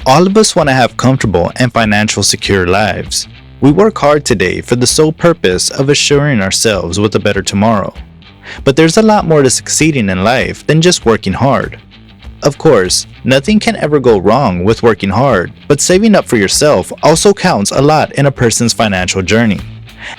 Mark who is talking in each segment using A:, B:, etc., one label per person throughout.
A: All of us want to have comfortable and financial secure lives. We work hard today for the sole purpose of assuring ourselves with a better tomorrow. But there's a lot more to succeeding in life than just working hard. Of course, nothing can ever go wrong with working hard, but saving up for yourself also counts a lot in a person's financial journey.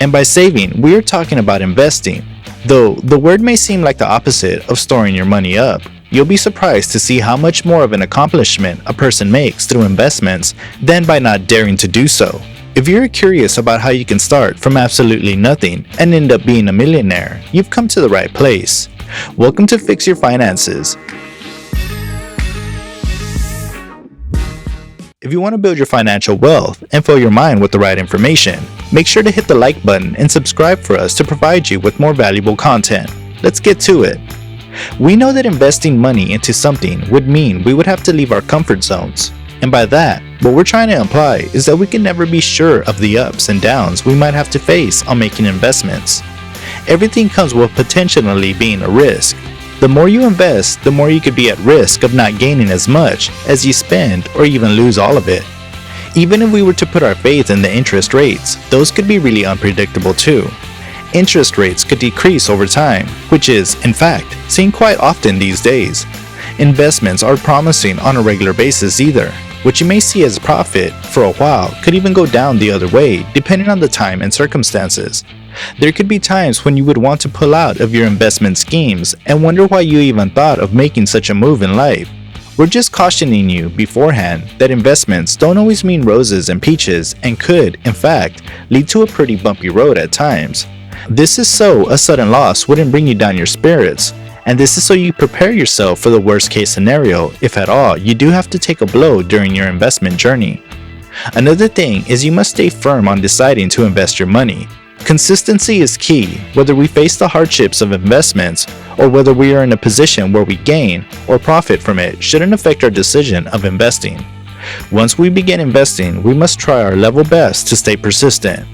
A: And by saving, we are talking about investing. Though the word may seem like the opposite of storing your money up, you'll be surprised to see how much more of an accomplishment a person makes through investments than by not daring to do so. If you're curious about how you can start from absolutely nothing and end up being a millionaire, you've come to the right place. Welcome to Fix Your Finances. If you want to build your financial wealth and fill your mind with the right information, make sure to hit the like button and subscribe for us to provide you with more valuable content. Let's get to it. We know that investing money into something would mean we would have to leave our comfort zones. And by that, what we're trying to imply is that we can never be sure of the ups and downs we might have to face on making investments. Everything comes with potentially being a risk. The more you invest, the more you could be at risk of not gaining as much as you spend or even lose all of it. Even if we were to put our faith in the interest rates, those could be really unpredictable too. Interest rates could decrease over time, which is, in fact, seen quite often these days. Investments aren't promising on a regular basis either. What you may see as profit for a while could even go down the other way depending on the time and circumstances. There could be times when you would want to pull out of your investment schemes and wonder why you even thought of making such a move in life. We're just cautioning you beforehand that investments don't always mean roses and peaches and could, in fact, lead to a pretty bumpy road at times. This is so a sudden loss wouldn't bring you down your spirits, and this is so you prepare yourself for the worst case scenario if at all you do have to take a blow during your investment journey. Another thing is you must stay firm on deciding to invest your money. Consistency is key, whether we face the hardships of investments or whether we are in a position where we gain or profit from it shouldn't affect our decision of investing. Once we begin investing, we must try our level best to stay persistent.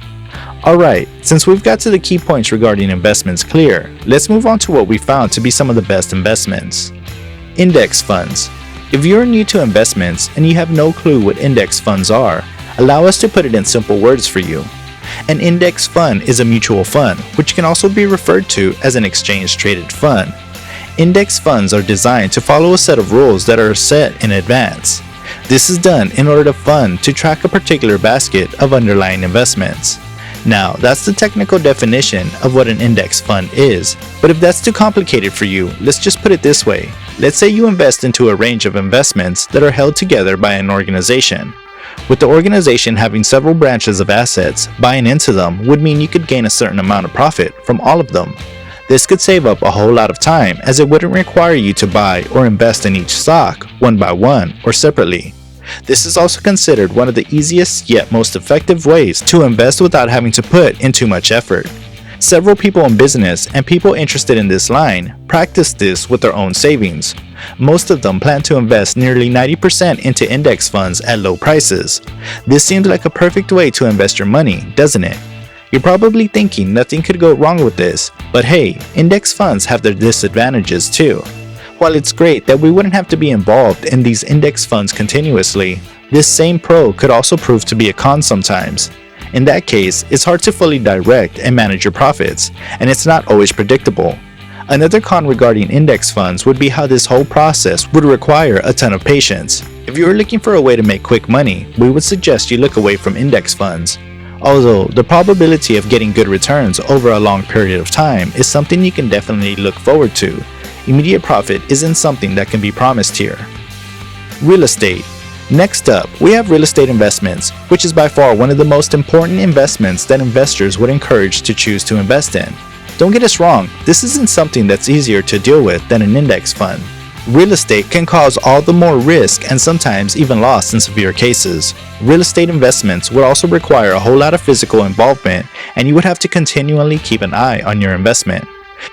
A: Alright, since we've got to the key points regarding investments clear, let's move on to what we found to be some of the best investments. Index funds. If you're new to investments and you have no clue what index funds are, allow us to put it in simple words for you. An index fund is a mutual fund, which can also be referred to as an exchange-traded fund. Index funds are designed to follow a set of rules that are set in advance. This is done in order to fund to track a particular basket of underlying investments. Now, that's the technical definition of what an index fund is, but if that's too complicated for you, let's just put it this way. Let's say you invest into a range of investments that are held together by an organization. With the organization having several branches of assets, buying into them would mean you could gain a certain amount of profit from all of them. This could save up a whole lot of time as it wouldn't require you to buy or invest in each stock one by one or separately. This is also considered one of the easiest yet most effective ways to invest without having to put in too much effort. Several people in business and people interested in this line practice this with their own savings. Most of them plan to invest nearly 90% into index funds at low prices. This seems like a perfect way to invest your money, doesn't it? You're probably thinking nothing could go wrong with this, but hey, index funds have their disadvantages too. While it's great that we wouldn't have to be involved in these index funds continuously, this same pro could also prove to be a con sometimes. In that case, it's hard to fully direct and manage your profits, and it's not always predictable. Another con regarding index funds would be how this whole process would require a ton of patience. If you are looking for a way to make quick money, we would suggest you look away from index funds. Although the probability of getting good returns over a long period of time is something you can definitely look forward to, immediate profit isn't something that can be promised here. Real estate. Next up, we have real estate investments, which is by far one of the most important investments that investors would encourage to choose to invest in. Don't get us wrong, this isn't something that's easier to deal with than an index fund. Real estate can cause all the more risk and sometimes even loss in severe cases. Real estate investments would also require a whole lot of physical involvement, and you would have to continually keep an eye on your investment.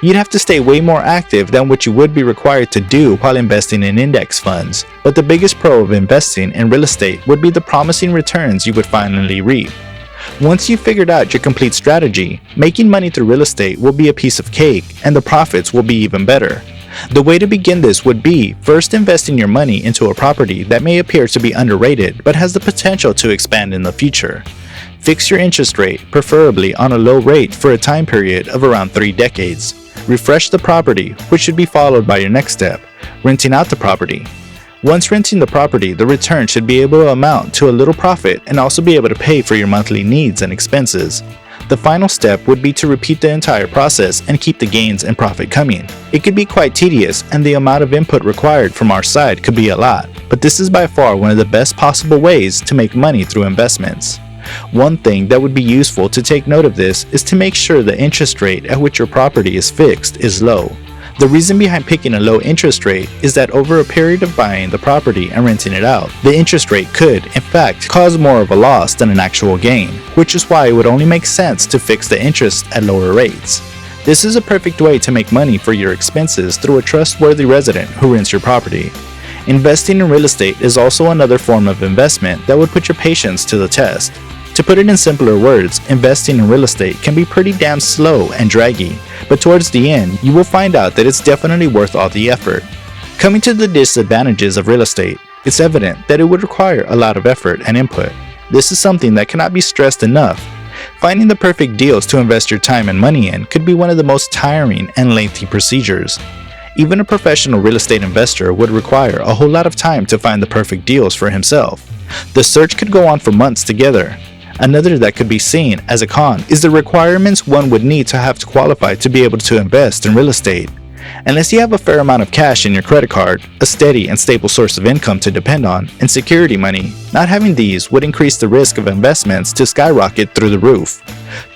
A: You'd have to stay way more active than what you would be required to do while investing in index funds. But the biggest pro of investing in real estate would be the promising returns you would finally reap. Once you've figured out your complete strategy, making money through real estate will be a piece of cake and the profits will be even better. The way to begin this would be first investing your money into a property that may appear to be underrated but has the potential to expand in the future. Fix your interest rate, preferably on a low rate for a time period of around 3 decades. Refresh the property, which should be followed by your next step, renting out the property. Once renting the property, the return should be able to amount to a little profit and also be able to pay for your monthly needs and expenses. The final step would be to repeat the entire process and keep the gains and profit coming. It could be quite tedious, and the amount of input required from our side could be a lot, but this is by far one of the best possible ways to make money through investments. One thing that would be useful to take note of this is to make sure the interest rate at which your property is fixed is low. The reason behind picking a low interest rate is that over a period of buying the property and renting it out, the interest rate could, in fact, cause more of a loss than an actual gain, which is why it would only make sense to fix the interest at lower rates. This is a perfect way to make money for your expenses through a trustworthy resident who rents your property. Investing in real estate is also another form of investment that would put your patience to the test. To put it in simpler words, investing in real estate can be pretty damn slow and draggy, but towards the end, you will find out that it's definitely worth all the effort. Coming to the disadvantages of real estate, it's evident that it would require a lot of effort and input. This is something that cannot be stressed enough. Finding the perfect deals to invest your time and money in could be one of the most tiring and lengthy procedures. Even a professional real estate investor would require a whole lot of time to find the perfect deals for himself. The search could go on for months together. Another that could be seen as a con is the requirements one would need to have to qualify to be able to invest in real estate. Unless you have a fair amount of cash in your credit card, a steady and stable source of income to depend on, and security money, not having these would increase the risk of investments to skyrocket through the roof.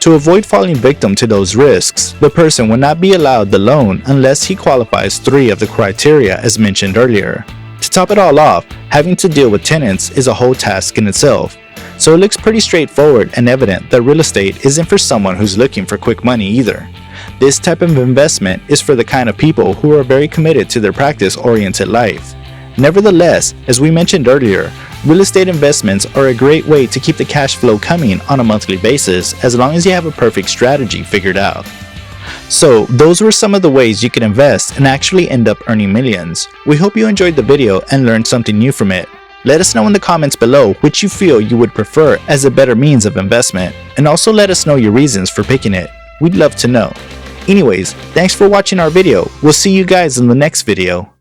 A: To avoid falling victim to those risks, the person would not be allowed the loan unless he qualifies 3 of the criteria as mentioned earlier. To top it all off, having to deal with tenants is a whole task in itself. So it looks pretty straightforward and evident that real estate isn't for someone who's looking for quick money either. This type of investment is for the kind of people who are very committed to their practice-oriented life. Nevertheless, as we mentioned earlier, real estate investments are a great way to keep the cash flow coming on a monthly basis as long as you have a perfect strategy figured out. So those were some of the ways you can invest and actually end up earning millions. We hope you enjoyed the video and learned something new from it. Let us know in the comments below which you feel you would prefer as a better means of investment, and also let us know your reasons for picking it. We'd love to know. Anyways, thanks for watching our video. We'll see you guys in the next video.